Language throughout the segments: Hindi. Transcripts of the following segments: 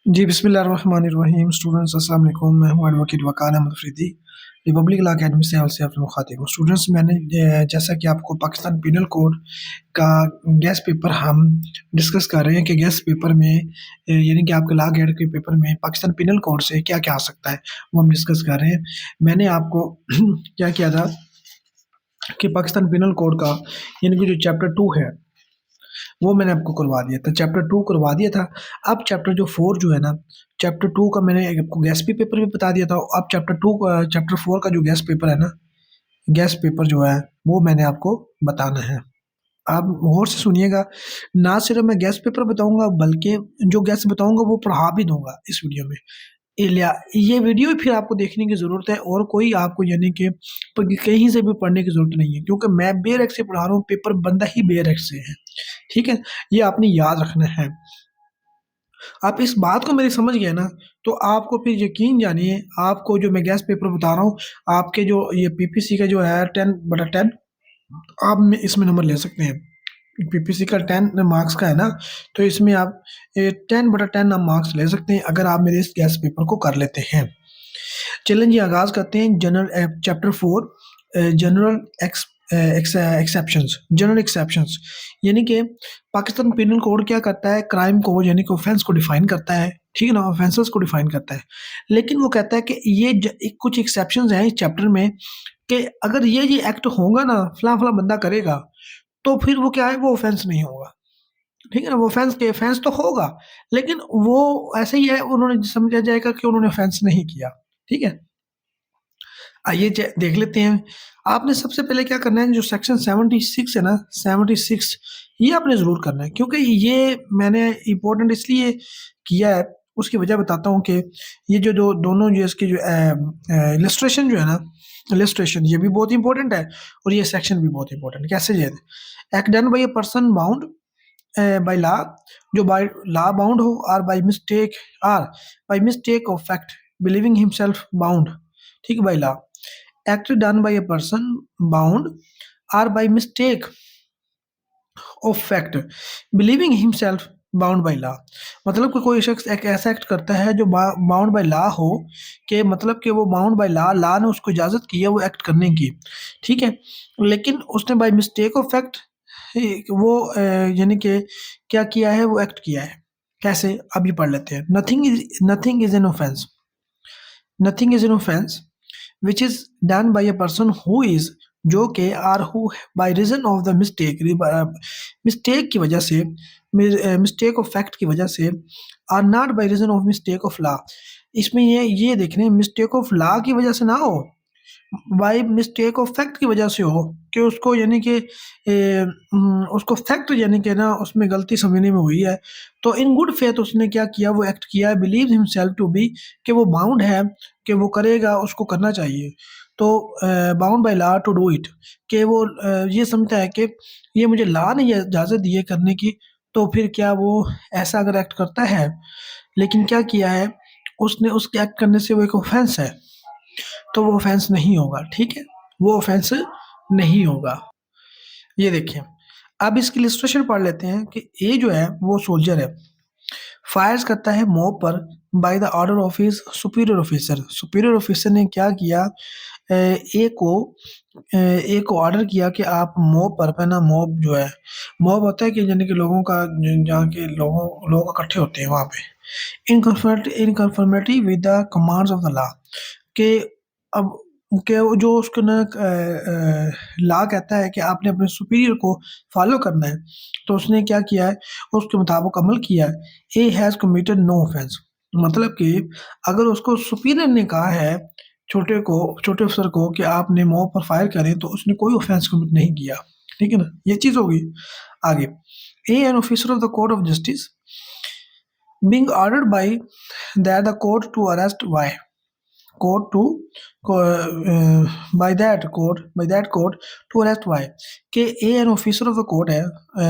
जी, बिस्मिल्लाहिर्रहमानिर्रहीम। स्टूडेंट्स अस्सलाम वालेकुम। मैं हूँ advocate Waqar Ahmed Afridi, republic law academy से आपसे आपसे मुखातिब हूँ। स्टूडेंट्स, मैंने जैसा कि आपको पाकिस्तान पिनल कोड का गेस्ट पेपर हम डिस्कस कर रहे हैं कि गेस्ट पेपर में यानी कि आपके लॉ गेट के पेपर में पाकिस्तान पिनल कोड से क्या-क्या आ सकता है, वो हम डिस्कस कर रहे हैं। मैंने आपको क्या किया था कि पाकिस्तान पिनल कोड का यानी कि जो चैप्टर 2 है वो मैंने आपको करवा दिया था, चैप्टर 2 करवा दिया था। अब चैप्टर जो 4 जो है ना, चैप्टर 2 का मैंने आपको गेस्ट भी पेपर में बता दिया था। अब चैप्टर 4 का जो गेस्ट पेपर है ना, गेस्ट पेपर जो है, वो मैंने आपको बताना है। आप गौर से सुनिएगा, ना सिर्फ मैं गेस्ट पेपर बताऊँगा बल्कि जो गेस्ट बताऊँगा वो पढ़ा भी दूँगा इस वीडियो में। इलिया ये वीडियो फिर आपको देखने की ज़रूरत है और कोई आपको यानी कि कहीं से भी पढ़ने की ज़रूरत नहीं है, क्योंकि मैं बेरग से पढ़ा रहा हूँ, पेपर बनता ही बेरग से है। ठीक है? ये आपने याद रखना है। आप इस बात को मेरी समझ गए ना, तो आपको फिर यकीन जानिए, आपको जो मैं गेस्ट पेपर बता रहा हूँ, आपके जो ये पीपीसी का जो है 10/10 आप में इसमें नंबर ले सकते हैं। पीपीसी का 10 मार्क्स का है ना, तो इसमें आप 10/10 आप मार्क्स ले सकते हैं अगर आप मेरे इस गेस्ट पेपर को कर लेते हैं। चलें जी, आगाज़ करते हैं chapter 4 general exceptions. General exceptions यानी कि पाकिस्तान पिनल कोड क्या करता है, क्राइम को यानी कि ऑफेंस को डिफाइन करता है, ठीक है ना? ऑफेंसेस को डिफाइन करता है। लेकिन वो कहता है कि कुछ एक्सेप्शंस हैं इस चैप्टर में कि अगर ये एक्ट होगा ना, फलां-फलां बंदा करेगा, तो फिर वो क्या है, वो ऑफेंस नहीं होगा। ठीक है ना? वो ऑफेंस तो होगा, लेकिन वो ऐसे ही है, उन्होंने समझा जाएगा कि उन्होंने ऑफेंस नहीं किया। ठीक है? आइए देख लेते हैं। आपने सबसे पहले क्या करना है, जो सेक्शन 76 है ना, 76 ये आपने ज़रूर करना है, क्योंकि ये मैंने इम्पोर्टेंट इसलिए किया है, उसकी वजह बताता हूँ कि ये जो दोनों जो इसके जो इलस्ट्रेशन जो है ना, इलस्ट्रेशन ये भी बहुत इंपॉर्टेंट है और ये सेक्शन भी बहुत इंपॉर्टेंट है। कैसे ये act done by a person bound by law, जो बाय लॉ बाउंड हो, or by mistake of fact believing himself bound, ठीक है, by law. Act done by a person bound or by mistake of fact believing himself bound by law, मतलब कि कोई शख्स एक ऐसा एक्ट करता है जो बाउंड बाय लॉ हो, कि मतलब कि वो बाउंड बाय लॉ, लॉ ने उसको इजाज़त की है वो एक्ट करने की, ठीक है? लेकिन उसने बाय मिस्टेक ऑफ फैक्ट वो यानी कि क्या किया है, वो एक्ट किया है। कैसे? अब ये पढ़ लेते हैं। Nothing is an offence, nothing is an offence which is done by a person who is, जो के or who by reason of the mistake की वजह से, मिस्टेक ऑफ फैक्ट की वजह से, or not by reason of mistake of law. इसमें ये देखने मिस्टेक ऑफ लॉ की वजह से ना हो, बाय मिस्टेक ऑफ फैक्ट की वजह से हो, कि उसको यानी कि उसको फैक्ट यानी कि ना उसमें गलती समझने में हुई है, तो इन गुड फेथ उसने क्या किया, वो एक्ट किया है, बिलीव हिमसेल्फ टू बी, कि वो बाउंड है, कि वो करेगा, उसको करना चाहिए। तो bound by law to do it, कि वो ये समझता है कि ये मुझे लॉ ने ये इजाज़त दी है करने की, तो फिर क्या वो ऐसा अगर एक्ट करता है, लेकिन क्या किया है उसने, उसके एक्ट करने से वो एक ऑफेंस है, तो वो ऑफेंस नहीं होगा, ठीक है? वो ऑफेंस नहीं होगा। ये देखिए, अब इसकी इलस्ट्रेशन पढ़ लेते हैं कि ए जो है वो सोल्जर है, फायर्स करता है मॉब पर by the order of his superior officer. Superior officer ने क्या किया, ए को ऑर्डर किया कि आप मॉब पर, पहना मॉब जो है, मॉब होता है कि यानी कि लोगों का, जहाँ के लोग इकट्ठे होते हैं वहाँ पे, इन conformity with the commands of the law, कि अब के वो जो उसको ना लॉ कहता है कि आपने अपने सुपीरियर को फॉलो करना है, तो उसने क्या किया है, उसके मुताबिक अमल किया है। A has committed no offence, मतलब कि अगर उसको सुपीरियर ने कहा है छोटे अफ़सर को कि आपने मॉब पर फायर करें, तो उसने कोई ऑफेंस कमिट नहीं किया, ठीक है ना? ये चीज़ होगी। आगे, an officer of the court of justice being ordered by the court to arrest why, court to by that court to arrest why, कि an officer of the court है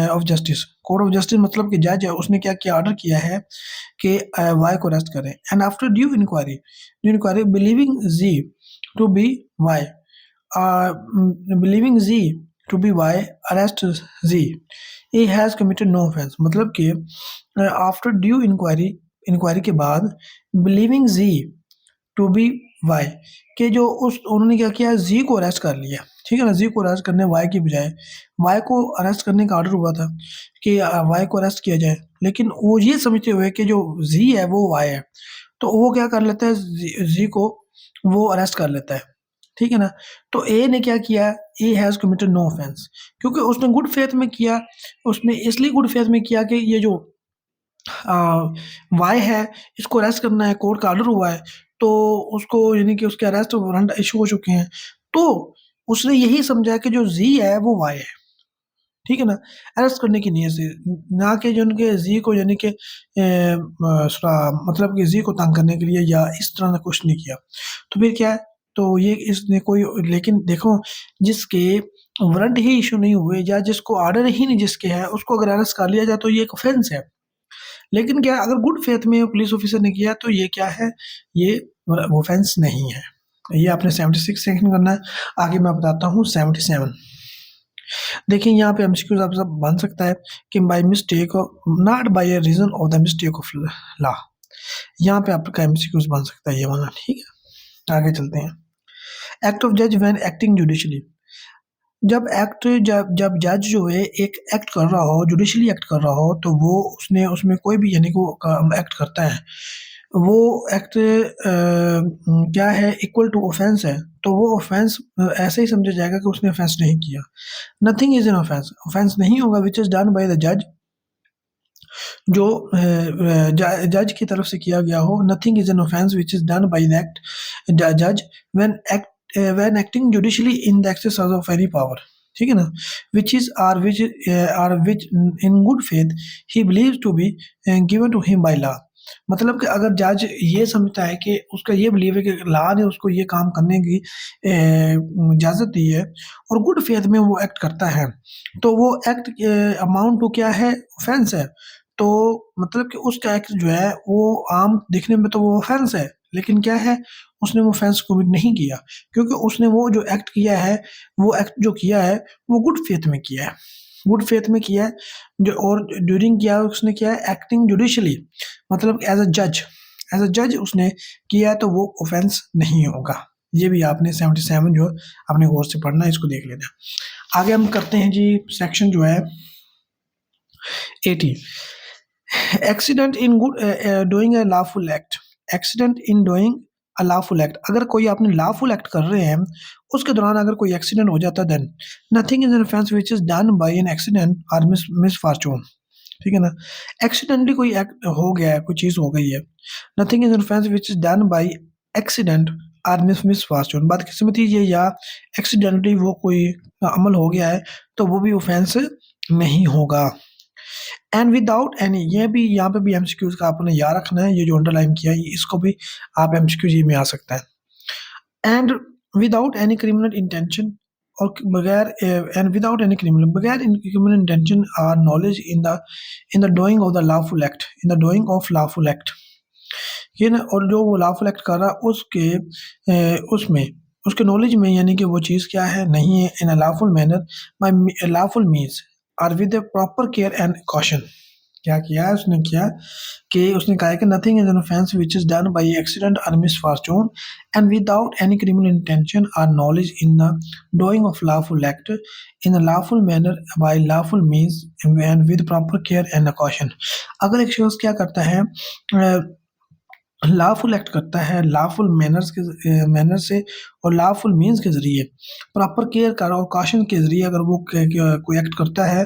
of justice, court of justice मतलब कि जज है, उसने क्या किया, ऑर्डर किया है कि वाई को अरेस्ट करें, and after due inquiry believing Z to be Y arrest Z, he has committed no offense, मतलब कि आफ्टर ड्यू इंक्वायरी इंक्वायरी के बाद believing Z to be Y, कि जो उस उन्होंने क्या किया, जी को अरेस्ट कर लिया, ठीक है ना, जी को अरेस्ट करने वाई की बजाय, वाई को अरेस्ट करने का ऑर्डर हुआ था कि वाई को अरेस्ट किया जाए, लेकिन वो ये समझते हुए कि जो जी है वो वाई है, तो वो क्या कर लेता है, जी को वो अरेस्ट कर लेता है, ठीक है ना। तो ए ने क्या किया, A has committed no offence, क्योंकि उसने गुड फेथ में किया, उसने इसलिए गुड फेथ में किया कि ये जो वाई है, इसको अरेस्ट करना है, कोर्ट का ऑर्डर हुआ है, तो उसको यानी कि उसके अरेस्ट वारंट इशू हो चुके हैं, तो उसने यही समझा कि जो जी है वो वाई है, ठीक है ना, अरेस्ट करने की नीयत से, ना कि जो उनके जी को यानी कि मतलब कि जी को तंग करने के लिए या इस तरह का कुछ नहीं किया। तो फिर क्या है, तो ये इसने कोई, लेकिन देखो जिसके वारंट ही इशू नहीं हुए या जिसको ऑर्डर ही नहीं जिसके है, उसको अगर अरेस्ट कर लिया जाए तो ये एक ऑफेंस है। लेकिन क्या अगर गुड फेथ में पुलिस ऑफिसर ने किया तो ये क्या है, ये ऑफेंस नहीं है। ये आपने 76 सेकंड करना है। आगे मैं बताता हूँ 77। देखिए यहाँ पे एमसीक्यूज आप सब बन सकता है कि by mistake, not by a reason of the mistake of law, यहाँ पे आपका एमसीक्यूज बन सकता है ये वाला, ठीक है। आगे चलते हैं। एक्ट ऑफ जज व्हेन एक्टिंग जुडिशली, जब जज जो है एक एक्ट कर रहा हो, जुडिशली एक्ट कर रहा हो, तो वो उसने उसमें कोई भी यानी कि वो एक्ट करता है, वो एक्ट क्या है, इक्वल टू ऑफेंस है, तो वो ऑफेंस ऐसे ही समझा जाएगा कि उसने ऑफेंस नहीं किया। Nothing is an offence, offence नहीं होगा which is done by the जज, जो जज की तरफ से किया गया हो। Nothing is an offence which is done by the act जज when acting judicially in the exercise of any power, ठीक है ना, which in good faith he believes to be given to him by law. मतलब कि अगर जज ये समझता है कि उसका ये बिलीव है कि लॉ ने उसको ये काम करने की इजाज़त दी है और गुड फेथ में वो एक्ट करता है, तो वो एक्ट अमाउंट टू क्या है, ऑफेंस है। तो मतलब कि उसका एक्ट जो है वो आम दिखने में तो वो ऑफेंस है, लेकिन क्या है, उसने वो ऑफेंस कमिट नहीं किया, क्योंकि उसने वो जो एक्ट किया है, वो एक्ट जो किया है वो गुड फेथ में किया है, गुड फेथ में किया है। जो और ड्यूरिंग किया है, उसने किया है एक्टिंग जुडिशली, मतलब एज अ जज उसने किया है, तो वो ऑफेंस नहीं होगा। ये भी आपने 77 जो आपने गौर से पढ़ना है, इसको देख लेना। आगे हम करते हैं जी सेक्शन जो है 80, accident in good doing a lawful act, accident in doing a lawful act, अगर कोई आपने लॉफुल एक्ट कर रहे हैं, उसके दौरान अगर कोई एक्सीडेंट हो जाता है, then nothing is an offence which is done by an accident और मिसफॉर्चून, ठीक है ना, एक्सीडेंटली कोई एक्ट हो गया है, कोई चीज हो गई है, nothing is an offence which is done by accident और मिसफॉर्चून, बदकिस्मती ये या एक्सीडेंटली वो कोई अमल हो गया है, तो वो भी ऑफेंस नहीं होगा। एंड विदाउट एनी, ये भी यहाँ पे भी एमसीक्यूज का आपने याद रखना है, ये जो अंडरलाइन किया है इसको भी आप एमसीक्यूज ये में आ सकता है। And without any criminal intention, और बगैर एंड विदाउट एनी क्रिमिनल, बगैर क्रिमिनल इंटेंशन और knowledge in the doing of the lawful act, in the doing of lawful act, ये ना, और जो वो लॉफुल एक्ट कर रहा है उसके उसमें उसके नॉलेज में, यानी कि वो चीज़ क्या है, नहीं है, in a lawful manner by lawful means और with a proper care and caution. क्या किया है उसने, किया कि उसने कहा है कि nothing is an offence which is done by accident और misfortune and without any criminal intention और knowledge in the doing of lawful act in a lawful manner by lawful means and with proper care and caution. अगर एक शख्स क्या करता है, लॉफुल एक्ट करता है लॉफुल मैनर से और लॉफुल मीन्स के ज़रिए, प्रॉपर केयर कर और कॉशन के ज़रिए अगर वो कोई एक्ट करता है,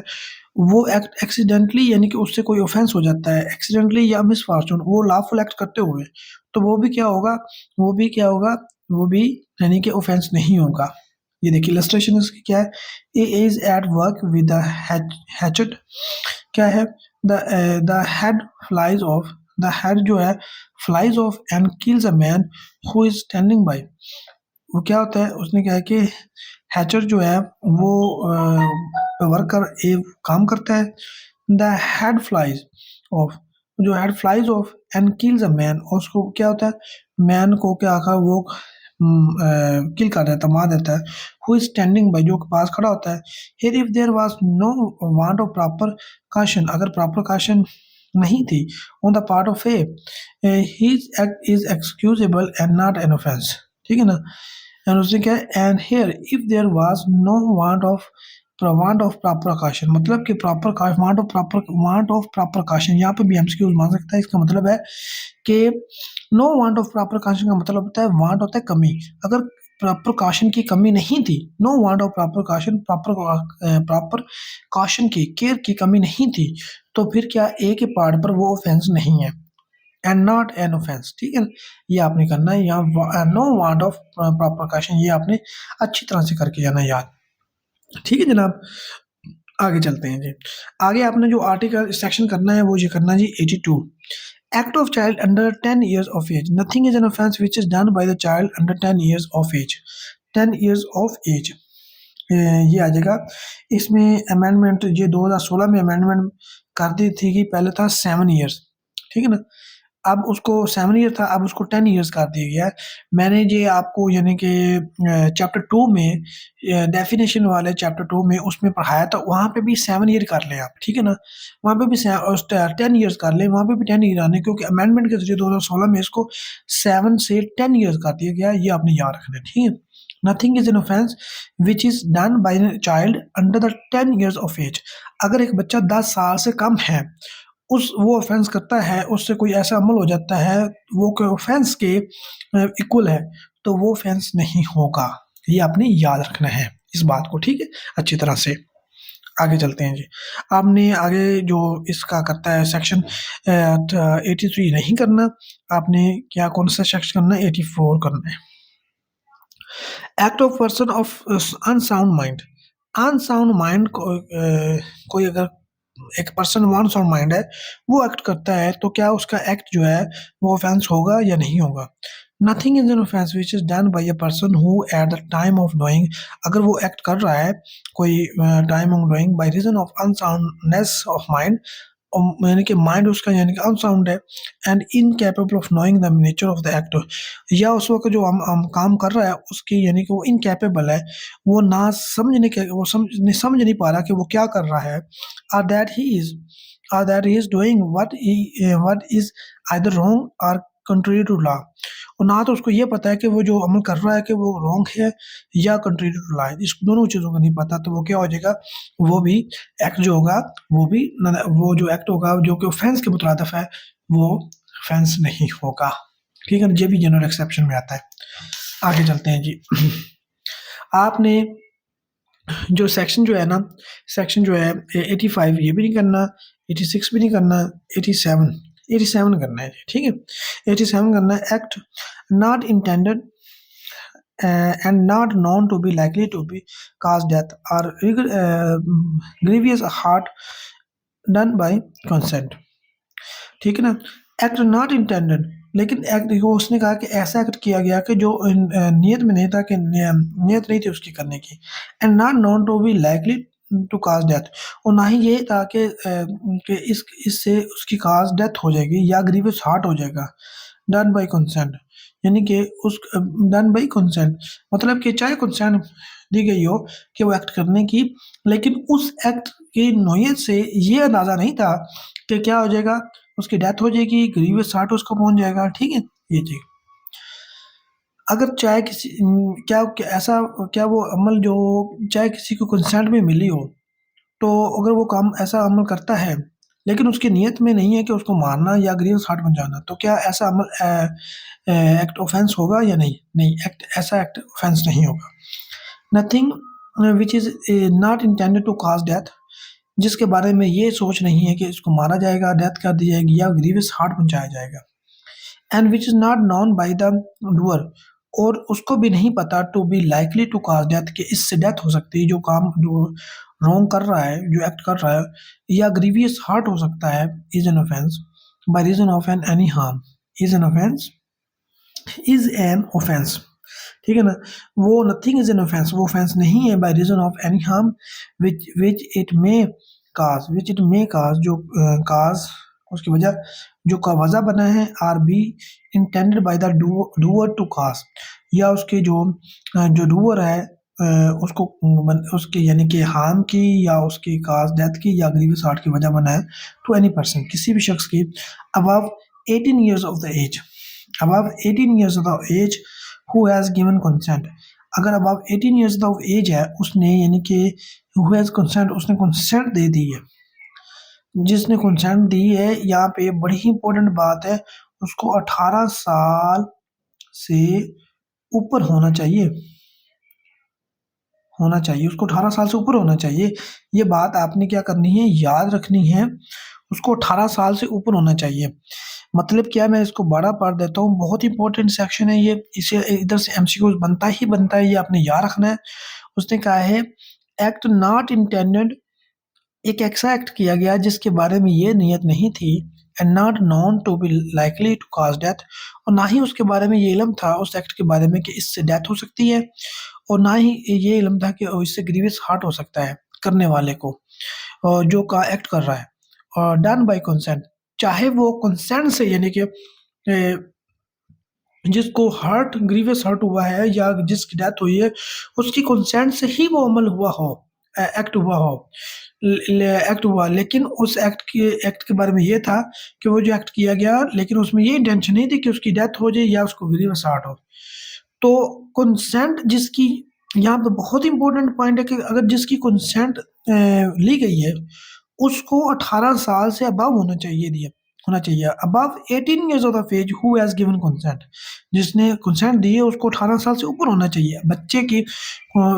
वो एक्ट एक्सीडेंटली यानी कि उससे कोई ऑफेंस हो जाता है एक्सीडेंटली या मिसफॉर्चून, वो लॉफुल एक्ट करते हुए, तो वो भी क्या होगा, वो भी क्या होगा, वो भी यानी कि ऑफेंस नहीं होगा। ये देखिए इलस्ट्रेशन इसकी क्या है, A is at work with the hatchet, क्या है, the head flies off, the head जो है flies off and kills a man who is standing by. वो क्या होता है, उसने क्या है कि हैचर जो है वो वर्कर ए काम करता है, द हेड फ्लाइज ऑफ, जो head flies off and kills a man, और उसको क्या होता है, मैन को क्या आखा वो किल कर देता है, मार देता है, हु इज स्टैंडिंग बाय, जो के पास खड़ा होता है। Here if there was no want of proper caution, अगर प्रॉपर काशन नहीं थी on the part of A, his act is excusable and not an offence, ठीक है ना। एंड उसने क्या है, and here if there was no want of proper caution, मतलब कि proper want of proper caution, यहाँ पे भी एमसीक्यूज मान सकता है। इसका मतलब है कि no want of proper caution का मतलब होता है वांट होता है कमी। अगर प्रॉपर काशन की कमी नहीं थी, no want of proper caution, proper caution की, केयर की कमी नहीं थी, तो फिर क्या ए के पार्ट पर वो ऑफेंस नहीं है, एंड नॉट एन ऑफेंस, ठीक है। ये आपने करना है यहाँ, no want of proper caution, ये आपने अच्छी तरह से करके जाना याद, ठीक है जनाब। आगे चलते हैं जी। आगे आपने जो आर्टिकल सेक्शन करना है वो ये करना है जी 82, act of child under 10 years of age, nothing is an offense which is done by the child under 10 years of age, 10 years of age, ये आ जाएगा। इसमें अमेंडमेंट ये 2016 में अमेंडमेंट कर दी थी कि पहले था 7 years, ठीक है ना। अब उसको 7 ईयर था, अब उसको 10 ईयर्स कर दिया गया है। मैंने ये आपको यानी कि चैप्टर 2 में डेफिनेशन वाले चैप्टर 2 में उसमें पढ़ाया था, वहाँ पे भी 7 ईयर कर लें आप, ठीक है ना। वहाँ पे भी 10 ईयर्स कर लें, वहाँ पे भी 10 ईयर आने, क्योंकि अमेंडमेंट के जरिए 2016 में इसको 7 से 10 ईयर्स कर दिया गया, ये आपने याद रखना है, ठीक है। Nothing is an offence which is done by child under the 10 years of age, अगर एक बच्चा 10 साल से कम है, उस वो ऑफेंस करता है, उससे कोई ऐसा अमल हो जाता है वो कोई ऑफेंस के इक्वल है, तो वो ऑफेंस नहीं होगा। ये आपने याद रखना है इस बात को, ठीक है, अच्छी तरह से। आगे चलते हैं जी। आपने आगे जो इसका करता है सेक्शन 83 नहीं करना, आपने क्या कौन सा सेक्शन करना है, 84 करना है। Act of person of unsound mind, unsound mind कोई अगर एक पर्सन वन साउंड माइंड है वो एक्ट करता है, तो क्या उसका एक्ट जो है वो ऑफेंस होगा या नहीं होगा। Nothing is an offence which is done by a person who at the time of doing, अगर वो एक्ट कर रहा है कोई time of doing by reason of unsoundness of mind, यानी कि माइंड उसका यानी कि अनसाउंड है, and incapable of knowing the nature of the act, या उस वक्त जो हम काम कर रहा है उसकी यानी कि वो इनकैपेबल है, वो ना समझने के वो समझ नहीं पा रहा कि वो क्या कर रहा है, or that he is doing what is either wrong or contrary to law, और ना तो उसको ये पता है कि वो जो अमल कर रहा है कि वो रॉन्ग है या कंट्री टू लॉ है, इस दोनों चीज़ों का नहीं पता, तो वो क्या हो जाएगा, वो भी एक्ट जो होगा वो जो एक्ट होगा जो कि ऑफेंस के मुतरादिफ है वो ऑफेंस नहीं होगा, ठीक है ना। ये भी जनरल एक्सेप्शन में आता है। आगे चलते हैं जी। आपने जो सेक्शन जो है ना, सेक्शन जो है 85 ये भी नहीं करना, 86 भी नहीं करना, 87 करना है, ठीक है। 87 करना है, act not intended and not known to be likely to be cause death or grievous hurt done by consent, ठीक है ना। एक्ट नॉट इंटेंडेड, लेकिन एक्ट उसने कहा कि ऐसा एक्ट किया गया कि जो नियत में नहीं था, कि नियत नहीं थी उसकी करने की, and not known to be likely to cause death, और ना ही ये था कि इससे उसकी काज डेथ हो जाएगी या ग्रीवियस हार्ट हो जाएगा, डन बाय कंसेंट, यानी कि उस डन बाय कंसेंट मतलब कि चाहे कंसेंट दी गई हो कि वो एक्ट करने की, लेकिन उस एक्ट की नोयत से ये अंदाज़ा नहीं था कि क्या हो जाएगा, उसकी डेथ हो जाएगी, ग्रीवियस हार्ट उसको पहुंच जाएगा, ठीक है। ये चीज अगर चाहे किसी ऐसा क्या वो अमल जो चाहे किसी को कंसेंट में मिली हो, तो अगर वो काम ऐसा अमल करता है लेकिन उसकी नीयत में नहीं है कि उसको मारना या ग्रीवियस हार्ट पहुंचाना, तो क्या ऐसा अमल एक्ट ऑफेंस होगा या नहीं, नहीं एक्ट ऐसा एक्ट ऑफेंस नहीं होगा। Nothing which is not intended to cause death, जिसके बारे में ये सोच नहीं है कि इसको मारा जाएगा, डेथ कर दी जाएगी या ग्रीवियस हार्ट पहुंचाया जाएगा, and which is not known by the doer, और उसको भी नहीं पता to be likely to cause death कि इससे डेथ हो सकती है, जो काम जो रॉन्ग कर रहा है, जो एक्ट कर रहा है, या ग्रीवियस हार्ट हो सकता है, is an offence by reason of an any harm, is an offence, is an offence, ठीक है ना। वो नथिंग इज एन ऑफेंस, वो ऑफेंस नहीं है by reason of any harm which it may cause, जो काज उसकी वजह जो का वजह बना है, or be intended by the doer to cause, या उसके जो डूअर है उसको उसके यानी कि हार्म की या उसकी काज डेथ की या ग्रीवियस हार्ट की वजह बना है टू एनी पर्सन, किसी भी शख्स की above 18 years of the age, above 18 years of the age who has given consent. अगर अबव 18 ईयर्स ऑफ एज है उसने, यानी कि हु हैज़ कंसेंट, उसने कंसेंट दे दी है, जिसने कंसेंट दी है, यहाँ पे बड़ी ही इंपॉर्टेंट बात है, उसको 18 साल से ऊपर होना चाहिए, उसको 18 साल से ऊपर होना चाहिए। ये बात आपने क्या करनी है, याद रखनी है, उसको 18 साल से ऊपर होना चाहिए। मतलब क्या, मैं इसको बड़ा पढ़ देता हूँ, बहुत इंपॉर्टेंट सेक्शन है ये, इसे इधर से एमसीक्यू बनता ही बनता है, ये आपने याद रखना है। उसने कहा है एक्ट नॉट इंटेंडेड, एक ऐसा एक्ट किया गया जिसके बारे में ये नियत नहीं थी, and not known to be likely to cause death, और ना ही उसके बारे में ये इल्म था उस एक्ट के बारे में कि इससे डेथ हो सकती है, और ना ही ये इल्म था कि इससे ग्रीवियस हार्ट हो सकता है करने वाले को, और जो का एक्ट कर रहा है, और डन बाय कंसेंट, चाहे वो कंसेंट से, यानी कि जिसको हर्ट ग्रीवियस हर्ट हुआ है या जिसकी डेथ हुई है उसकी कंसेंट से ही वो अमल हुआ हो, एक्ट हुआ हो, एक्ट हुआ, लेकिन उस एक्ट के बारे में ये था कि वो जो एक्ट किया गया, लेकिन उसमें ये इंटेंशन नहीं थी कि उसकी डेथ हो जाए या उसको ग्रीवियस हर्ट हो। तो कंसेंट जिसकी, यहाँ पे बहुत इंपॉर्टेंट पॉइंट है कि अगर जिसकी कंसेंट ली गई है उसको 18 साल से अबव होना चाहिए above 18 years of the age who has given consent, जिसने कंसेंट दी है उसको 18 साल से ऊपर होना चाहिए। बच्चे की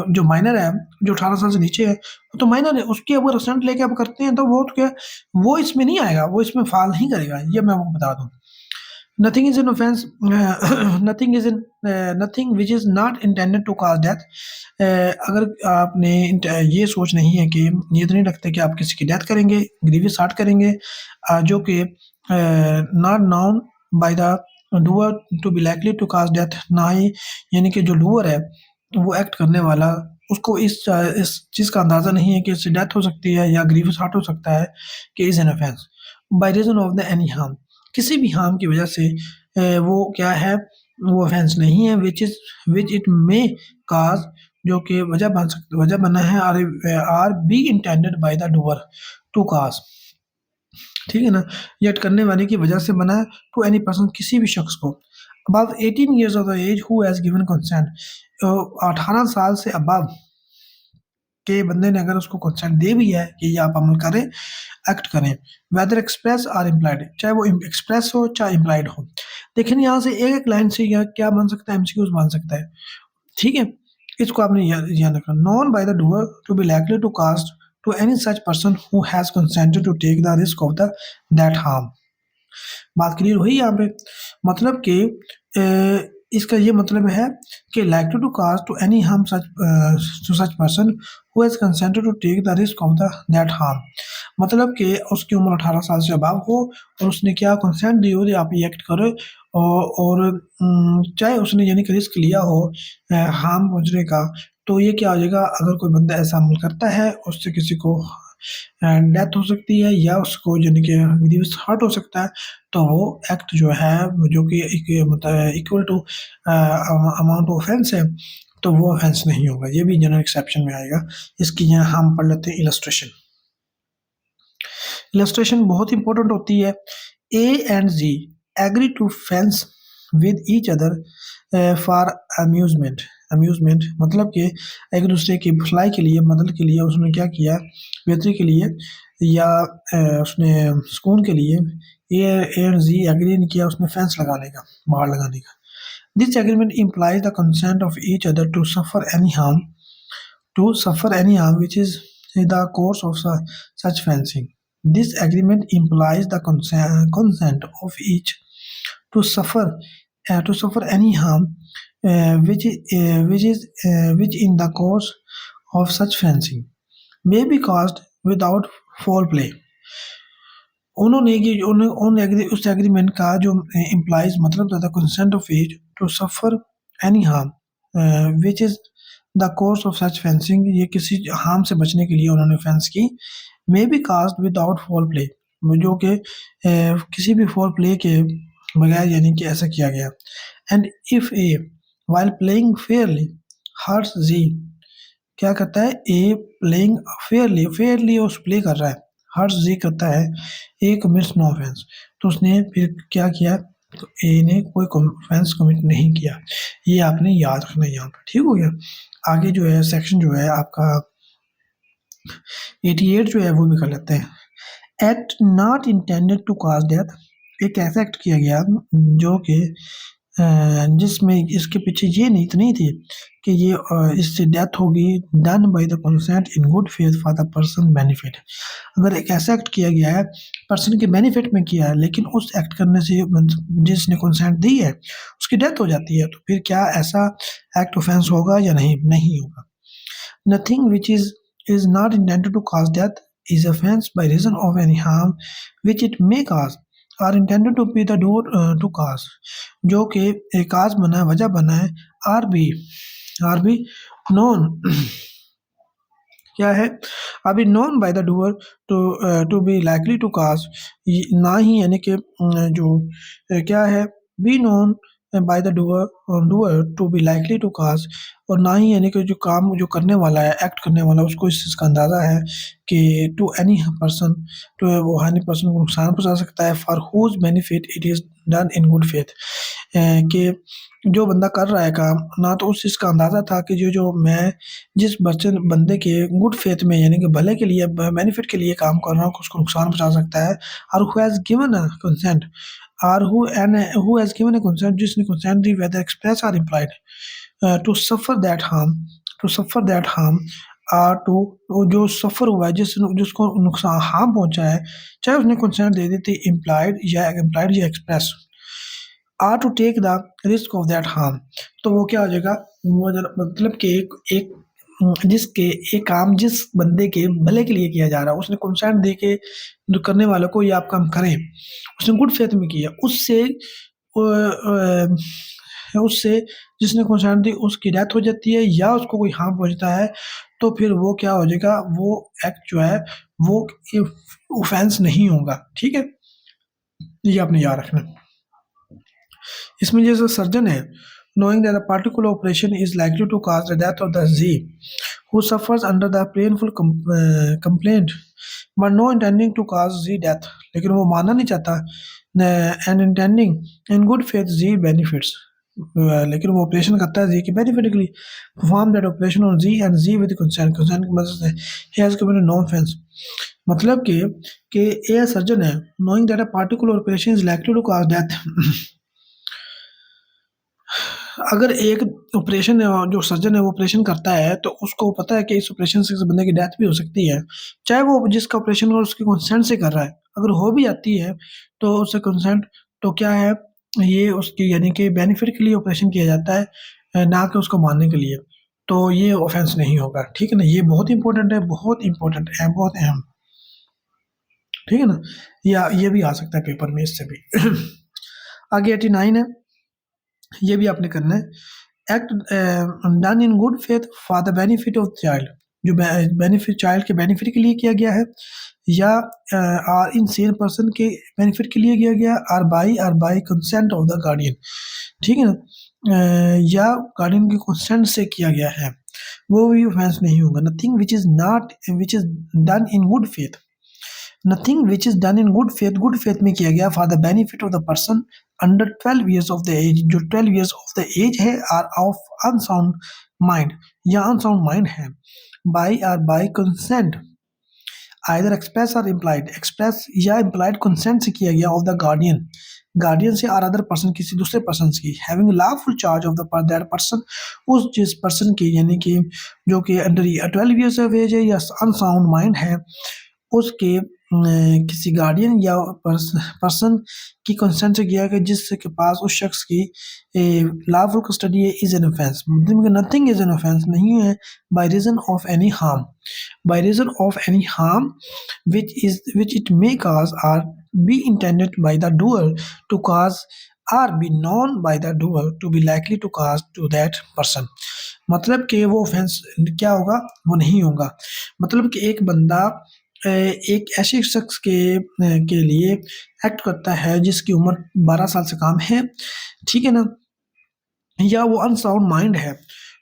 जो माइनर है, जो 18 साल से नीचे है, वो तो माइनर है, उसकी अगर कंसेंट लेके आप करते हैं तो वो तो क्या, वो इसमें नहीं आएगा, वो इसमें फाल नहीं करेगा, ये मैं आपको बता दूं। Nothing is an offense. Nothing which is not intended to cause death. अगर आपने ये सोच नहीं है कि ये तो नहीं रखते कि आप किसी की डेथ करेंगे, ग्रीवियस हार्ट करेंगे, जो कि not known by the doer to be likely to cause death, ना ही यानी कि जो डूअर है वो एक्ट करने वाला, उसको इस चीज़ का अंदाज़ा नहीं है कि इससे डेथ हो सकती है या ग्रीवियस हार्ट हो सकता है, कि is an offence by reason of the any harm, किसी भी हार्म की वजह से वो क्या है, वो ऑफेंस नहीं है, विच इट मे काज, जो कि वजह बना है, or be intended by the doer to cause, ठीक है ना, ये करने वाले की वजह से बना है, टू एनी पर्सन, किसी भी शख्स को, above 18 years of the age who has given consent, 18 साल से अबव के बंदे ने अगर उसको कंसेंट दे भी है कि ये आप अमल करें, एक्ट करें, वेदर एक्सप्रेस और इम्प्लाइड, चाहे वो एक्सप्रेस हो चाहे इम्प्लाइड हो। लेकिन यहाँ से एक एक लाइन से यह क्या बन सकता है, एमसीक्यूज बन सकता है, ठीक है, इसको आपने याद रखना। Known by the doer to be likely to cause to any such person who has consented to take the risk of the that harm. बात क्लियर हुई यहाँ पे, मतलब कि इसका ये मतलब है कि like to cause to any harm such person who has consented to take the risk of the that harm, मतलब कि उसकी उम्र 18 साल से अबव हो और उसने क्या कंसेंट दी हो, आप ये एक्ट करो, और चाहे उसने यानी कि रिस्क लिया हो हार्म पहुंचने का, तो ये क्या हो जाएगा, अगर कोई बंदा ऐसा अमल करता है उससे किसी को डेथ हो सकती है या उसको यानी कि ग्रीवियस हर्ट हो सकता है, तो वो एक्ट जो है, जो कि equal to amount of offence है, तो वो ऑफेंस नहीं होगा, ये भी जनरल एक्सेप्शन में आएगा। इसकी यहाँ हम पढ़ लेते हैं इलस्ट्रेशन। इलस्ट्रेशन बहुत इंपॉर्टेंट होती है। A and Z agree to fence with each other for amusement, amusement मतलब कि एक दूसरे की भलाई के लिए, मदद के लिए उसने क्या किया, बेहतरी के लिए, या उसने सुकून के लिए ए एंड जी एग्री नहीं किया उसने फेंस लगाने का, बाहर लगाने का। This agreement implies the consent of each other to suffer any harm, which is the course of such fencing. This agreement implies the consent of each to suffer any harm which in the course of such fencing may be caused without foul play. उन्होंने ये उस एग्रीमेंट का जो इम्प्लाइज मतलब था, consent of each to suffer any harm which is the course of such fencing, ये किसी हार्म से बचने के लिए उन्होंने फेंस की, may be caused without foul play, जो कि किसी भी फॉल प्ले के बगैर यानी कि ऐसा किया गया। And if A while playing fairly hurts Z क्या करता है, ए प्लेइंग फेयरली, फेयरली उस प्ले कर रहा है। हर्ष जी करता है ए कमिट्स नो ऑफेंस, तो उसने फिर क्या किया, तो ए ने कोई ऑफेंस कमिट नहीं किया। ये आपने याद रखना है यहाँ पर, ठीक हो गया। आगे जो है सेक्शन जो है आपका 88 जो है वो भी कर लेते हैं। Act not intended to cause death, एक ऐसा एक्ट किया गया जो कि जिसमें इसके पीछे ये नीति नहीं थी कि ये इससे डेथ होगी, done by the consent in good faith for the person benefit. अगर एक ऐसा एक्ट किया गया है पर्सन के बेनिफिट में किया है, लेकिन उस एक्ट करने से जिसने कंसेंट दी है उसकी डेथ हो जाती है, तो फिर क्या ऐसा एक्ट ऑफेंस होगा या नहीं? नहीं होगा। Nothing which is not intended to cause death is offense by reason of any harm which it may cause are intended to be the door to cause, जो कि एक काज बना है, वजह बना है, आर बी नोन क्या है, or be known by the doer to be likely to cause, ना ही यानी कि जो क्या है, be known by the doer to be likely to cause, और ना ही यानी कि जो काम जो करने वाला है, एक्ट करने वाला है, उसको इस चीज़ का अंदाज़ा है कि टू एनी पर्सन, तो वो हानि पर्सन को नुकसान पहुंचा सकता है, for whose benefit it is done in good faith, कि जो बंदा कर रहा है काम, ना तो उस चीज़ का अंदाज़ा था कि जो मैं जिस बंदे के गुड फेथ में यानी कि भले के लिए, बेनिफिट के लिए काम कर रहा हूँ, उसको नुकसान पहुंचा सकता है। और who has given a consent, और who has given a consent, जिसने कंसेंट दी वेदर एक्सप्रेस और implied to suffer that harm to, जो सफ़र हुआ है, जिसको नुकसान हार्म पहुंचा है, चाहे उसने कंसेंट दे दी थी इम्प्लाइड या express, or to take the risk of that harm, तो वो क्या हो जाएगा, वो मतलब कि एक जिसके एक काम जिस बंदे के भले के लिए किया जा रहा है, उसने कंसेंट दे के जो करने वालों को ये आप काम करें, उसने गुड फेथ में किया, उससे जिसने कंसेंट दी उसकी डेथ हो जाती है या उसको कोई हार्म पहुंचता है, तो फिर वो क्या हो जाएगा, वो एक्ट जो है वो ऑफेंस नहीं होगा, ठीक है। ये आपने याद रखना। इसमें जैसे सर्जन है, knowing that a particular operation is likely to cause the death of the Z who suffers under the painful complaint but no intending to cause Z death, लेकिन वो मानना नहीं चाहता, and intending in good faith Z benefits, लेकिन वो ऑपरेशन करता है Z के बेनिफिट के लिए, perform that operation on Z and Z with consent की मदद से, he has committed no offense, मतलब कि ए सर्जन है, knowing that a particular operation is likely to cause death अगर एक ऑपरेशन है, जो सर्जन है वो ऑपरेशन करता है, तो उसको पता है कि इस ऑपरेशन से इस बंदे की डेथ भी हो सकती है, चाहे वो जिसका ऑपरेशन हो उसके कंसेंट से कर रहा है, अगर हो भी जाती है तो उससे कंसेंट, तो क्या है, ये उसकी यानी कि बेनिफिट के लिए ऑपरेशन किया जाता है, ना कि उसको मारने के लिए, तो ये ऑफेंस नहीं होगा, ठीक है ना। ये बहुत इंपॉर्टेंट है, बहुत इंपॉर्टेंट है, बहुत अहम, ठीक है ना। या ये भी आ सकता है पेपर में इससे भी आगे 89 है, ये भी आपने करना है। Act done in good faith for the benefit of child, जो बेनिफिट चाइल्ड के बेनिफिट के लिए किया गया है, या आर इन सेम पर्सन के बेनिफिट के लिए किया गया, or by consent of the guardian, ठीक है ना, या गार्डियन के कंसेंट से किया गया है, वो भी ऑफेंस नहीं होगा। Nothing which is done in good faith, nothing which is done in good faith में किया गया for the benefit of the person under 12 years of the age, जो 12 ईयर्स ऑफ द एज है, आर ऑफ अनसाउंड माइंड या अनसाउंड माइंड है, बाई कंसेंट आइदर एक्सप्रेस और इम्प्लाइड, एक्सप्रेस या इम्प्लाइड कंसेंट से किया गया, ऑफ द गार्डियन से, और अदर पर्सन किसी दूसरे पर्सन की, having lawful charge of the that person, उस जिस पर्सन की यानी कि जो कि अंडर 12 ईयर्स ऑफ एज है या अनसाउंड माइंड है, उसके किसी गार्डियन या पर्सन की कंसेंट से किया गया जिसके पास उस शख्स की लॉफुल कस्टडी है, इज एन ऑफेंस, मतलब नथिंग इज एन ऑफेंस नहीं है, by reason of any harm which it may cause or be intended by the doer to cause or be known by the doer to be likely to cause to that person, मतलब कि वो ऑफेंस क्या होगा, वो नहीं होगा। मतलब कि एक बंदा एक ऐसे शख्स के लिए एक्ट करता है जिसकी उम्र 12 साल से कम है, ठीक है ना, या वो अनसाउंड माइंड है,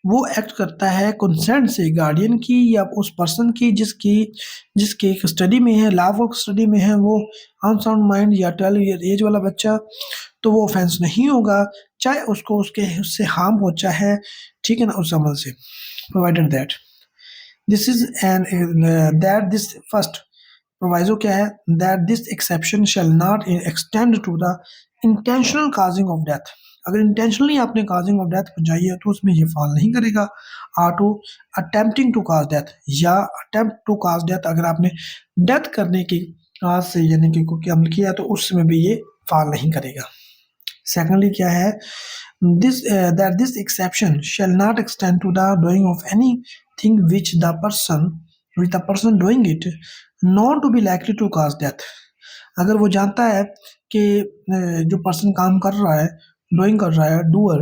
वो एक्ट करता है कंसेंट से गार्डियन की या उस पर्सन की जिसके स्टडी में है, लॉफुल स्टडी में है, वो अनसाउंड माइंड या 12 ईयर एज वाला बच्चा, तो वो ऑफेंस नहीं होगा, चाहे उसको उससे हार्म हो चाहे, ठीक है ना, उस अमल से, provided that this is an that this first proviso क्या है, that this exception shall not extend to the intentional causing of death. अगर इंटेंशनली आपने काजिंग ऑफ डेथ पहुंचाई है तो उसमें ये फॉल नहीं करेगा। Or to attempting to cause death या अटेम्प्ट टू काज डेथ, अगर आपने डेथ करने की काज से यानी कि कोई अमल किया तो उसमें भी ये फॉल नहीं करेगा। सेकेंडली क्या है, this that this exception shall not extend to the doing of anything which the person doing it known to be likely to cause death। अगर वो जानता है कि जो पर्सन काम कर रहा है, डूइंग कर रहा है, डूअर,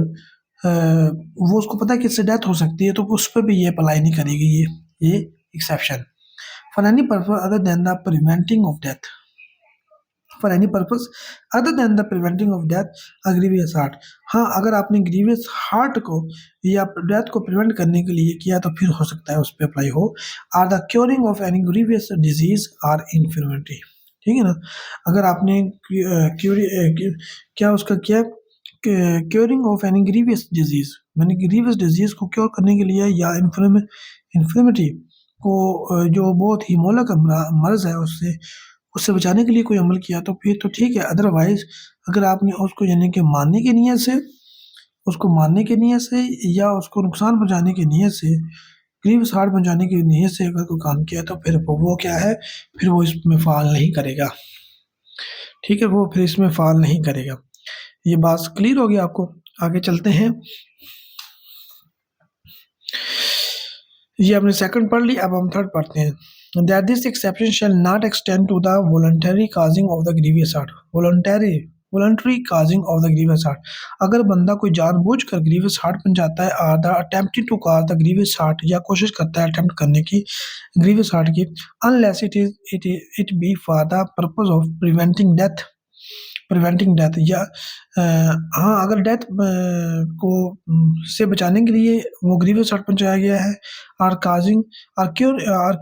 वो उसको पता है कि इससे डेथ हो सकती है, तो उस पर भी ये अप्लाई नहीं करेगी ये exception. For any purpose other than the preventing of death, for any purpose other than the preventing of death a grievous heart. हाँ, अगर आपने ग्रीवियस हार्ट को या डेथ को प्रिवेंट करने के लिए किया तो फिर हो सकता है उस पर अप्लाई हो। Or the curing of any grievous disease or infirmity, ठीक है ना। अगर आपने क्या उसका किया, curing of any grievous disease, मैंने ग्रीवियस डिजीज को क्योर करने के लिए या इन्फर्मिटी को जो बहुत ही मोहलक मर्ज है उससे बचाने के लिए कोई अमल किया तो फिर तो ठीक है। अदरवाइज अगर आपने उसको यानी कि मारने की नीयत से, या उसको नुकसान पहुंचाने की नीयत से, ग्रीवियस हार्ट पहुंचाने की नीयत से अगर कोई काम किया तो फिर वो क्या है, फिर वो इसमें फाल नहीं करेगा, ठीक है, वो फिर इसमें फाल नहीं करेगा। ये बात क्लियर होगी आपको। आगे चलते हैं, ये हमने सेकंड पढ़ ली, अब हम थर्ड पढ़ते हैं। That this exception shall not extend to the voluntary causing of the grievous hurt। voluntary causing of the grievous hurt, अगर बंदा कोई जानबूझकर ग्रीवियस हार्ट बन जाता है, or the attempting to cause the grievous hurt, या कोशिश करता है अटेम्प्ट करने की ग्रीवियस हार्ट की, unless it be for the purpose of preventing death, या हाँ, अगर डेथ को से बचाने के लिए वो ग्रीवियस हार्ट पहुंचाया गया है, or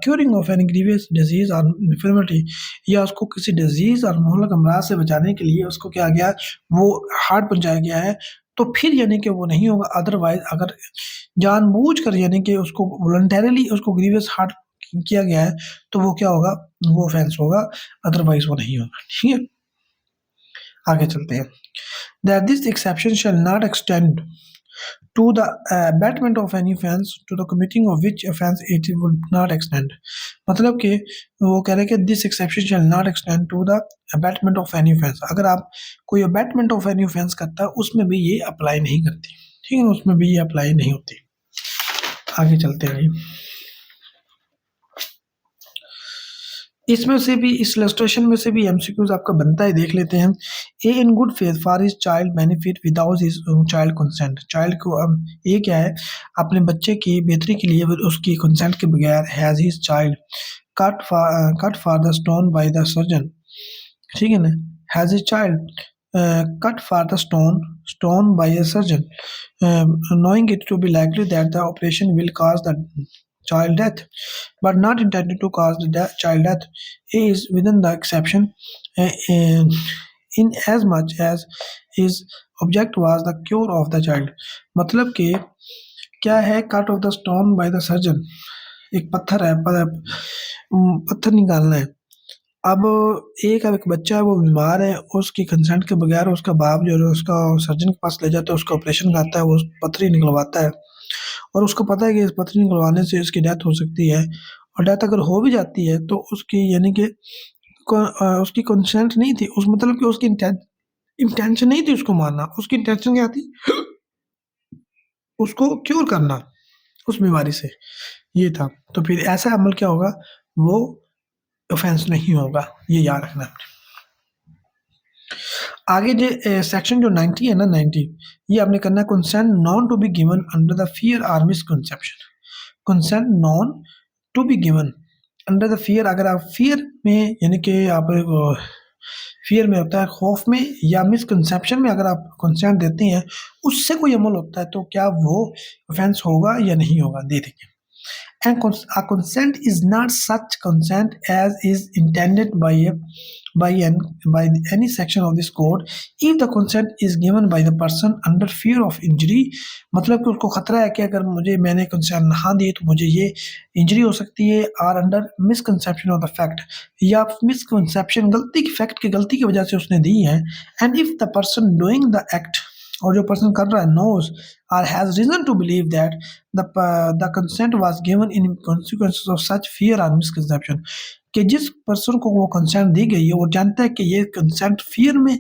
curing of any grievous disease और इन्फर्मिटी, या उसको किसी डिजीज और मोहलक अमराज से बचाने के लिए उसको क्या गया, वो हार्ट पहुंचाया गया है, तो फिर यानी कि वो नहीं होगा। अदरवाइज अगर जानबूझकर यानी कि उसको वॉलंटरीली उसको ग्रीवियस हार्ट किया गया है तो वो क्या होगा, वो ऑफेंस होगा, अदरवाइज वो नहीं होगा, ठीक है। आगे चलते हैं। That this exception shall not extend to the abatement of any offense to the committing of which offense it would not extend। मतलब कि वो कह रहे हैं कि this exception shall not extend to the abatement of any offense। अगर आप कोई abatement of any offense करता है उसमें भी ये अप्लाई नहीं करती, ठीक है, उसमें भी ये अप्लाई नहीं होती। आगे चलते हैं। इसमें से भी, इस इलस्ट्रेशन में से भी एमसीक्यूज आपका बनता है, देख लेते हैं। A in good faith for his child benefit without his child consent. Child को ये क्या है, अपने बच्चे की बेहतरी के लिए उसकी कंसेंट के बगैर, has his child cut for the stone by the surgeon, ठीक है ना, has his child cut for the stone by a surgeon knowing it to be likely that the operation will cause the child death but not intended to cause the child death, is within the exception in as much as his object was the cure of the child। मतलब कि क्या है, cut off the stone by the surgeon, एक पत्थर है, पत्थर निकालना है। अब एक बच्चा है, वो बीमार है, उसकी कंसेंट के बगैर उसका बाप जो है उसका सर्जन के पास ले जाता है, उसका ऑपरेशन करता है, वो पथरी निकलवाता है, और उसको पता है कि इस पथरी निकलवाने से इसकी डेथ हो सकती है, और डेथ अगर हो भी जाती है तो उसकी यानी कि उसकी कंसेंट नहीं थी, उस मतलब कि उसकी इंटेंशन नहीं थी उसको मारना, उसकी इंटेंशन क्या थी, उसको क्योर करना उस बीमारी से, ये था। तो फिर ऐसा अमल क्या होगा, वो ऑफेंस नहीं होगा, ये याद रखना है। आगे जो सेक्शन जो 90 है ना, 90, ये आपने करना है, consent known to be given under the fear or misconception. Consent known to be given under the fear, अगर आप फियर में यानी कि आप फियर में होता है, खौफ में या मिसकंसेप्शन में अगर आप कंसेंट देते हैं, उससे कोई अमल होता है तो क्या वो ऑफेंस होगा या नहीं होगा, दे देंगे। And a consent is not such consent as is intended by an by any section of this code if the consent is given by the person under fear of injury। मतलब कि उसको खतरा है कि अगर मैंने कंसेंट ना दी तो मुझे ये इंजरी हो सकती है, और under misconception of the fact, या मिसकंसेप्शन फैक्ट की गलती की वजह से उसने दी है। And if the person doing the act, और जो पर्सन कर रहा है, knows or has reason to believe that the consent was given in consequences of such fear or misconception, कि जिस पर्सन को वो कंसेंट दी गई है वो जानता है कि ये कंसेंट फियर में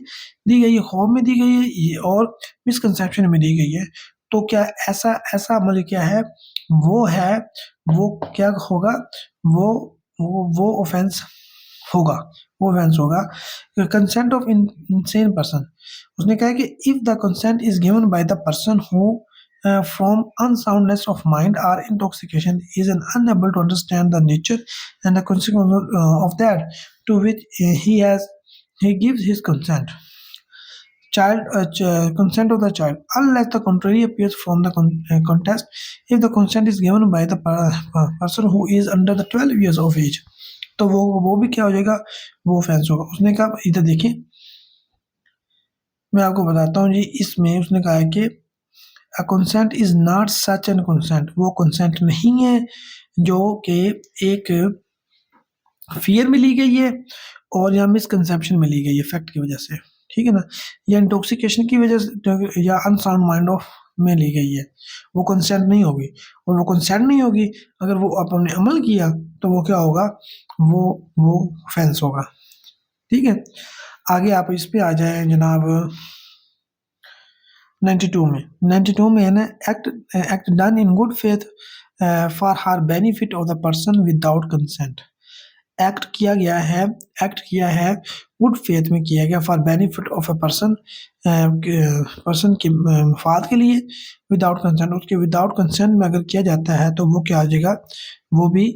दी गई है, खौफ में दी गई है और मिसकंसेप्शन में दी गई है, तो क्या ऐसा ऐसा अमल क्या है, वो है, वो क्या होगा, वो ऑफेंस होगा, वो ऑफेंस होगा। कंसेंट ऑफ इनसेन पर्सन, उसने कहा कि if the consent is given by the person who from unsoundness of mind or intoxication is unable to understand the nature and the consequence of that to which he gives his consent, consent of the child, unless the contrary appears from the contest if the consent is given by the person who is under the 12 years of age, तो वो भी क्या हो जाएगा, वो ऑफेंस होगा। उसने कहा इधर देखिए, मैं आपको बताता हूँ जी, इसमें उसने कहा है कि A consent is not such an consent, वो consent नहीं है जो कि एक फियर में ली गई है और या मिसकंसेप्शन में ली गई है फैक्ट की वजह से, ठीक है ना, या इंटॉक्सिकेशन की वजह से या अनसाउंड माइंड ऑफ में ली गई है, वो कंसेंट नहीं होगी। और वो कंसेंट नहीं होगी अगर वो आपने अमल किया तो वो क्या होगा, वो ऑफेंस होगा, ठीक है। आगे आप इस पे आ जाए जनाब 92 में है ना, act done in good faith for her benefit of the person without consent, act किया है गुड फेथ में किया गया for benefit of a person, person के मफाद के लिए, विदाउट कंसेंट, उसके विदाउट कंसेंट में अगर किया जाता है तो वो क्या आ जाएगा, वो भी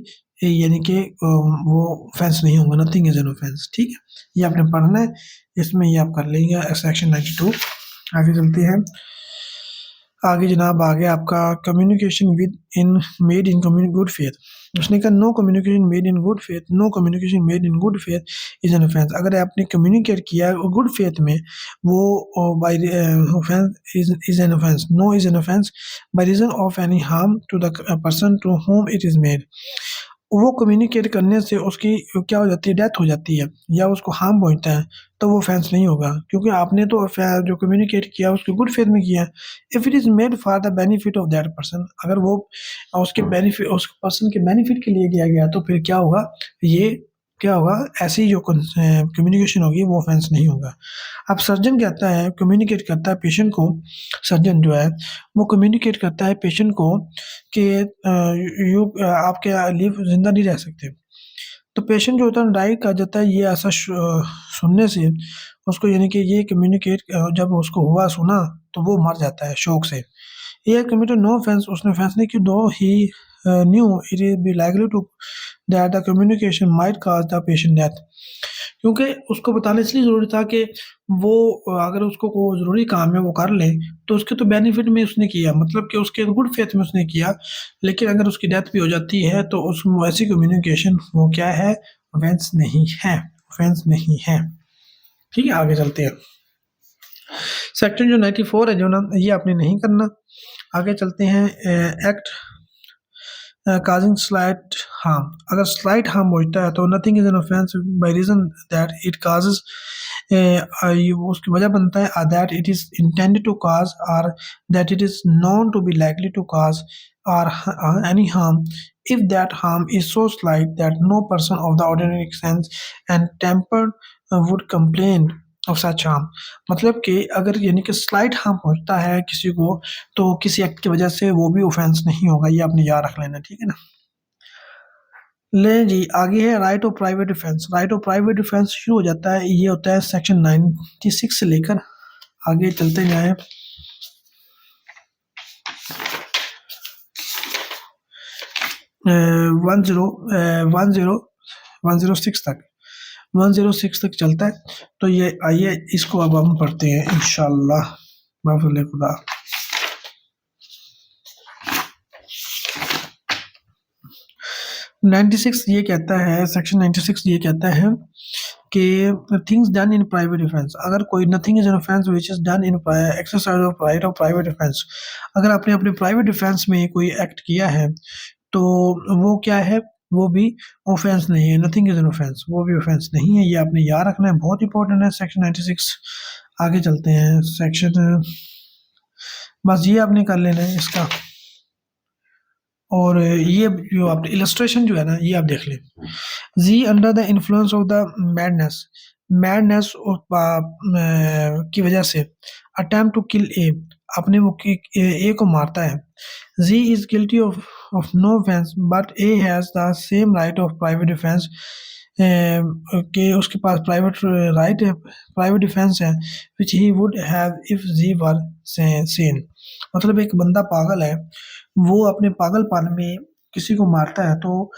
यानी कि वो ऑफेंस नहीं होगा, नथिंग इज एन ऑफेंस, ठीक है। ये आपने पढ़ना है, इसमें ये आप कर लेंगे सेक्शन 92। आगे चलते हैं, आगे जनाब आगे आपका communication with in made in good faith, उसने कहा no communication made in good faith, no communication made in good faith is an offence, अगर आपने कम्युनिकेट किया गुड फेथ में वो by offence is an offence, no is an offence by reason of any harm to the person to whom it is made, वो कम्युनिकेट करने से उसकी क्या हो जाती है, डेथ हो जाती है या उसको हार्म पहुंचता है, तो वो ऑफेंस नहीं होगा, क्योंकि आपने तो जो कम्युनिकेट किया उसके गुड फेथ में किया। If it is made for the benefit of that person, अगर वो उसके बेनिफिट, उस पर्सन के बेनिफिट के लिए किया गया तो फिर क्या होगा, ये क्या होगा, ऐसी जो कम्युनिकेशन होगी वो ऑफेंस नहीं होगा। अब सर्जन कहता है, कम्युनिकेट करता है पेशेंट को, सर्जन जो है वो कम्युनिकेट करता है पेशेंट को कि आप क्या लिव जिंदा नहीं रह सकते, तो पेशेंट जो होता है डाई कर जाता है, ये ऐसा सुनने से उसको, यानी कि ये कम्युनिकेट जब उसको हुआ सुना तो वो मर जाता है शौक से। ये कमिटेड नो ऑफेंस, उसने ऑफेंस नहीं की, though he knew it is be likely to that the communication might cause the patient death, क्योंकि उसको बताना इसलिए ज़रूरी था कि वो अगर उसको कोई ज़रूरी काम है वो कर ले तो उसके तो बेनिफिट में उसने किया, मतलब कि उसके गुड फेथ में उसने किया, लेकिन अगर उसकी डेथ भी हो जाती है तो उस ऐसी कम्युनिकेशन वो क्या है, ऑफेंस नहीं है, ऑफेंस नहीं है, ठीक है। आगे चलते हैं, सेक्शन जो 94 है जो ना, ये आपने नहीं करना। आगे चलते हैं, एक्ट causing slight harm, अगर slight harm होता है तो nothing is an offense by reason that it causes उसकी वजह बनता है that it is intended to cause or that it is known to be likely to cause or any harm if that harm is so slight that no person of the ordinary sense and temper would complain of such harm, मतलब कि अगर यानी कि स्लाइट हार्म पहुंचता है किसी को तो किसी एक्ट की वजह से वो भी ऑफेंस नहीं होगा, ये आपने याद रख लेना, ठीक है ना। ले जी आगे है right of private defence, right of private defence शुरू हो जाता है, ये होता है सेक्शन 96 से लेकर आगे चलते जाए 10 106 तक। 106 तक चलता है। तो ये आइए इसको अब हम पढ़ते हैं इंशाअल्लाह माफ़िल खुदा। 96 ये कहता है, सेक्शन 96 ये कहता है कि things done in private defence, अगर कोई nothing is an offence which is done in exercise of right of private defence, अगर आपने अपने प्राइवेट डिफेंस में कोई एक्ट किया है तो वो क्या है, वो भी ऑफेंस नहीं है। नथिंग इज एन ऑफेंस, वो भी ऑफेंस नहीं है। ये आपने याद रखना है, बहुत इंपॉर्टेंट है सेक्शन 96। आगे चलते हैं सेक्शन, बस ये आपने कर लेना है इसका। और ये जो आप इलस्ट्रेशन जो है ना, ये आप देख लें। Z under the influence of the madness, madness की वजह से अटेम्प्ट टू किल ए, अपने वो ए को मारता है। Z is guilty of no offence but A has the same right of private defence, कि उसके पास प्राइवेट राइट है, प्राइवेट डिफेंस है, which he would have if Z were sane. मतलब एक बंदा पागल है, वो अपने पागलपन में किसी को मारता है तो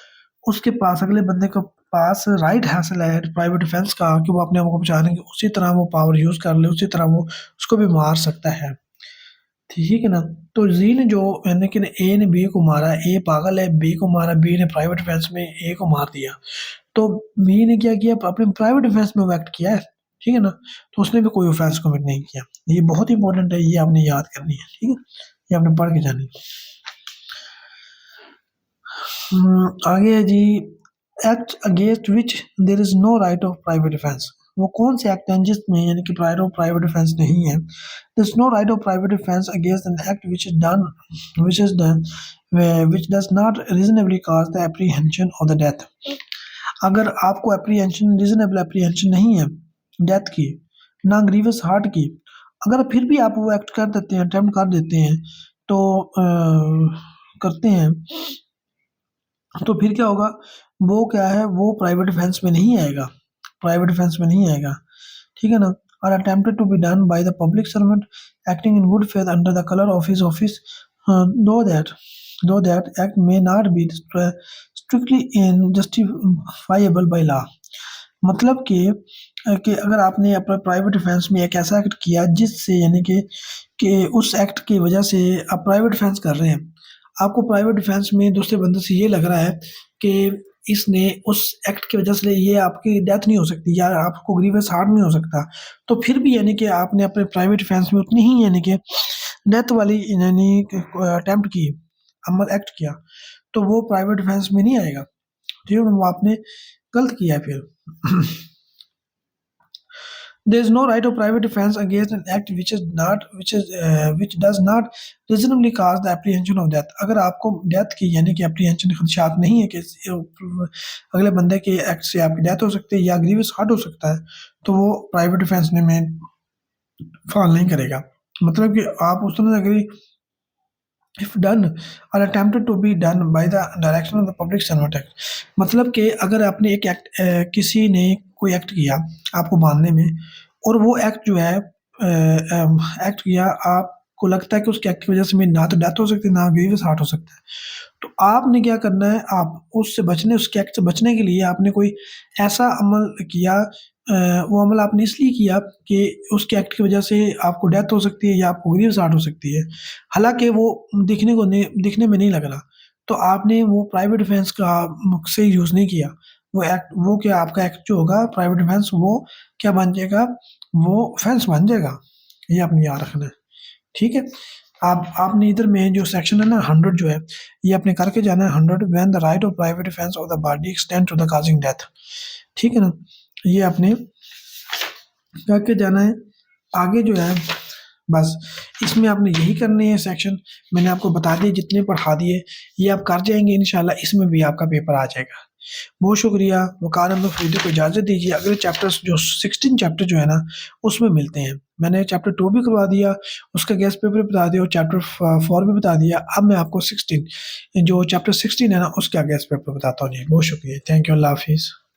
उसके पास, अगले बंदे के पास राइट हासिल है प्राइवेट डिफेंस का कि वो अपने आप को बचाने की उसी तरह वो पावर यूज़ कर ले, उसी तरह वो उसको भी मार सकता है। ठीक है ना। तो जी ने जो, लेकिन ए ने बी को मारा, ए पागल है, बी को मारा, बी ने प्राइवेट डिफेंस में ए को मार दिया। तो बी ने क्या किया, अपने प्राइवेट डिफेंस में वो एक्ट किया है। ठीक है ना। तो उसने भी कोई ऑफेंस कमिट नहीं किया। ये बहुत इंपॉर्टेंट है, ये आपने याद करनी है। ठीक है, ये आपने पढ़ के जानी है। आगे है जी, act against which there is no right of private defence, वो कौन से एक्ट हैं जिसमें यानी कि राइट ऑफ प्राइवेट डिफेंस नहीं है। There is no right of private defence against an act which is done which does not reasonably cause the apprehension of the death. अगर आपको एप्रीहेंशन, रीजनेबल एप्रीहेंशन नहीं है डेथ की, ना ग्रीवियस हार्ट की, अगर फिर भी आप वो एक्ट कर देते हैं, अटेम्प्ट कर देते हैं, तो करते हैं, तो फिर क्या होगा, वो क्या है, वो प्राइवेट डिफेंस में नहीं आएगा, प्राइवेट डिफेंस में नहीं आएगा। ठीक है ना। और attempted to be done by the public servant acting in good faith under the colour of his office, though that act may not be strictly in justifiable by law. मतलब कि अगर आपने अपना प्राइवेट डिफेंस में एक ऐसा एक्ट किया जिससे यानी कि उस एक्ट की वजह से आप प्राइवेट डिफेंस कर रहे हैं, आपको प्राइवेट डिफेंस में दूसरे बंदे से ये लग रहा है कि इसने उस एक्ट की वजह से ये आपकी डेथ नहीं हो सकती या आपको ग्रीवियस हार्ट नहीं हो सकता, तो फिर भी यानी कि आपने अपने प्राइवेट डिफेंस में उतनी ही यानी कि डेथ वाली यानी अटेम्प्ट की, अमल एक्ट किया, तो वो प्राइवेट डिफेंस में नहीं आएगा। ठीक है, वो आपने गलत किया फिर। There is no right of private defense against an act which does not reasonably cause the apprehension of death। अगर आपको डेथ की यानी कि एप्रीहेंशन खदशात नहीं है कि अगले बंदे के एक्ट से आपकी डेथ हो सकती है या ग्रीवियस हार्ट हो सकता है, तो वो प्राइवेट डिफेंस में फॉल नहीं करेगा। मतलब कि आप उस तरह अगर इफ डन और attempted to be done by the direction of the public servant act, मतलब कि अगर आपने एक एक्ट, किसी ने कोई एक्ट किया आपको बांधने में, और वो एक्ट जो है एक्ट किया, आपको लगता है कि उसके एक्ट की वजह से मेरी ना तो डेथ हो सकती है ना ग्रीवियस हार्ट हो सकता है, तो आपने क्या करना है, आप उससे बचने, उसके एक्ट से बचने के लिए आपने कोई ऐसा अमल किया, वो अमल आपने इसलिए किया कि उसके एक्ट की वजह से आपको डेथ हो सकती है या आपको ग्रीवियस हार्ट हो सकती है, हालांकि वो दिखने में नहीं लग रहा, तो आपने वो प्राइवेट डिफेंस का सही यूज़ नहीं किया। वो एक्ट, वो क्या आपका एक्ट जो होगा प्राइवेट डिफेंस, वो क्या बन जाएगा, वो ऑफेंस बन जाएगा। ये आपने याद रखना है। ठीक है। आपने इधर में जो सेक्शन है ना 100 जो है, ये आपने करके जाना है 100, when the right of private defence of the body extend to the causing death. ठीक है ना, ये आपने करके जाना है। आगे जो है बस इसमें आपने यही करने हैं सेक्शन, मैंने आपको बता दिए, जितने पढ़ा दिए ये आप कर जाएंगे इंशाल्लाह, इसमें भी आपका पेपर आ जाएगा। बहुत शुक्रिया। वकार अहमद फरीदी को इजाज़त दीजिए। अगले चैप्टर्स जो 16 चैप्टर जो है ना उसमें मिलते हैं। मैंने चैप्टर 2 भी करवा दिया, उसका गेस्ट पेपर भी बता दिया, और चैप्टर 4 भी बता दिया। अब मैं आपको 16 जो चैप्टर 16 है ना उसका गेस्ट पेपर बताता हूँ जी। बहुत शुक्रिया, थैंक यू, अल्लाह हाफिज़।